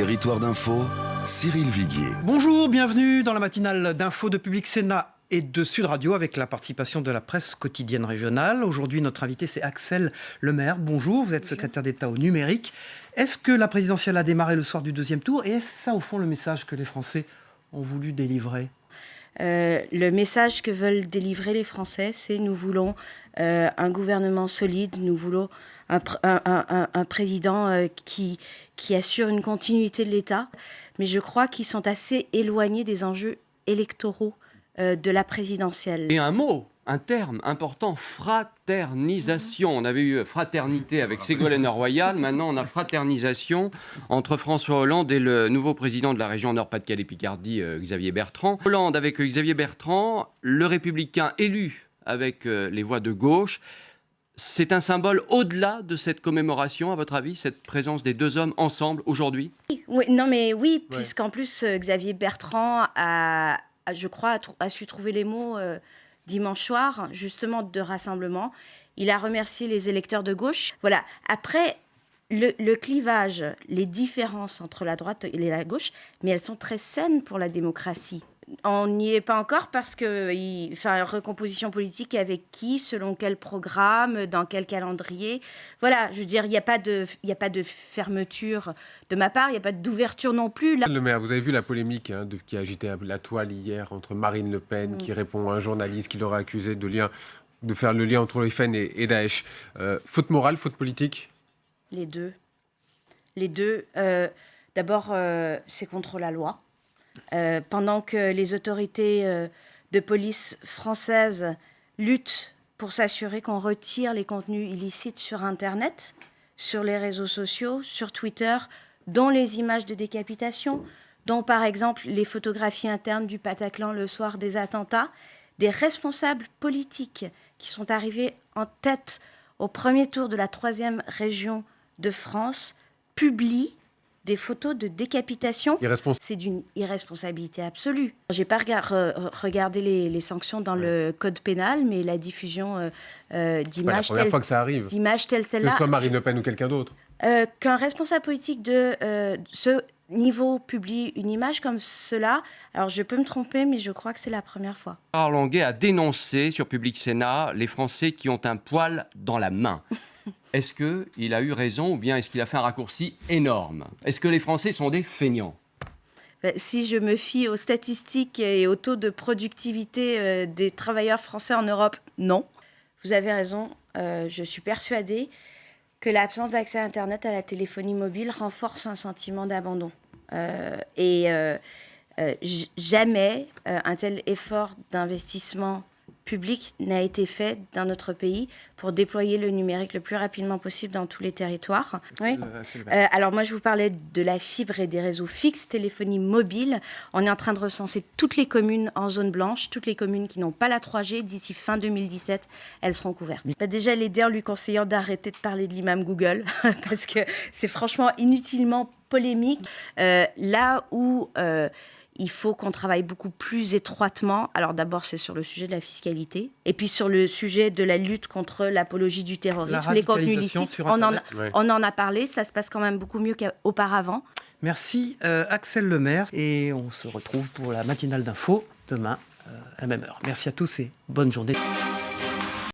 Territoire d'info, Cyril Viguier. Bonjour, bienvenue dans la matinale d'info de Public Sénat et de Sud Radio avec la participation de la presse quotidienne régionale. Aujourd'hui, notre invité, c'est Axelle Lemaire. Bonjour, vous êtes secrétaire d'État au numérique. Est-ce que la présidentielle a démarré le soir du deuxième tour et est-ce ça, au fond, le message que les Français ont voulu délivrer ? Le message que veulent délivrer les Français, c'est nous voulons un gouvernement solide, nous voulons un président qui assure une continuité de l'État. Mais je crois qu'ils sont assez éloignés des enjeux électoraux de la présidentielle. Et un terme important, fraternisation. On avait eu fraternité avec Ségolène Royal, maintenant on a fraternisation entre François Hollande et le nouveau président de la région Nord-Pas-de-Calais-Picardie, Xavier Bertrand. Hollande avec Xavier Bertrand, le républicain élu avec les voix de gauche. C'est un symbole au-delà de cette commémoration, à votre avis, cette présence des deux hommes ensemble aujourd'hui ? Oui, puisqu'en plus Xavier Bertrand je crois, a su trouver les mots dimanche soir, justement, de rassemblement. Il a remercié les électeurs de gauche. Voilà. Après, le clivage, les différences entre la droite et la gauche, mais elles sont très saines pour la démocratie. On n'y est pas encore parce que, recomposition politique avec qui, selon quel programme, dans quel calendrier. Voilà, je veux dire, il n'y a pas de fermeture de ma part, il n'y a pas d'ouverture non plus. Là. Le maire, vous avez vu la polémique qui a agité la toile hier entre Marine Le Pen, qui répond à un journaliste qui l'aurait accusé de faire le lien entre Le Pen et Daesh. Faute morale, faute politique ? Les deux. D'abord, c'est contre la loi. Pendant que les autorités de police françaises luttent pour s'assurer qu'on retire les contenus illicites sur Internet, sur les réseaux sociaux, sur Twitter, dont les images de décapitation, dont par exemple les photographies internes du Bataclan le soir des attentats, des responsables politiques qui sont arrivés en tête au premier tour de la 3e région de France publient des photos de décapitation. C'est d'une irresponsabilité absolue. Je n'ai pas regardé les sanctions dans le code pénal, mais la diffusion d'images d'images telles celles-là... Que ce soit Marine Le Pen ou quelqu'un d'autre. Qu'un responsable politique de ce niveau publie une image comme cela, alors je peux me tromper, mais je crois que c'est la première fois. Gérard Longuet a dénoncé sur Public Sénat les Français qui ont un poil dans la main. Est-ce qu'il a eu raison ou bien est-ce qu'il a fait un raccourci énorme ? Est-ce que les Français sont des feignants ? Si je me fie aux statistiques et au taux de productivité des travailleurs français en Europe, non. Vous avez raison, je suis persuadée que l'absence d'accès à Internet, à la téléphonie mobile, renforce un sentiment d'abandon. Jamais un tel effort d'investissement public n'a été fait dans notre pays pour déployer le numérique le plus rapidement possible dans tous les territoires. Oui. Alors moi, je vous parlais de la fibre et des réseaux fixes, téléphonie mobile. On est en train de recenser toutes les communes en zone blanche, toutes les communes qui n'ont pas la 3G. D'ici fin 2017, elles seront couvertes. Déjà, l'aider en lui conseillant d'arrêter de parler de l'imam Google, parce que c'est franchement inutilement polémique. Là où... il faut qu'on travaille beaucoup plus étroitement. Alors d'abord, c'est sur le sujet de la fiscalité. Et puis sur le sujet de la lutte contre l'apologie du terrorisme, les contenus illicites. On en a parlé, ça se passe quand même beaucoup mieux qu'auparavant. Merci Axelle Lemaire. Et on se retrouve pour la matinale d'info demain à la même heure. Merci à tous et bonne journée.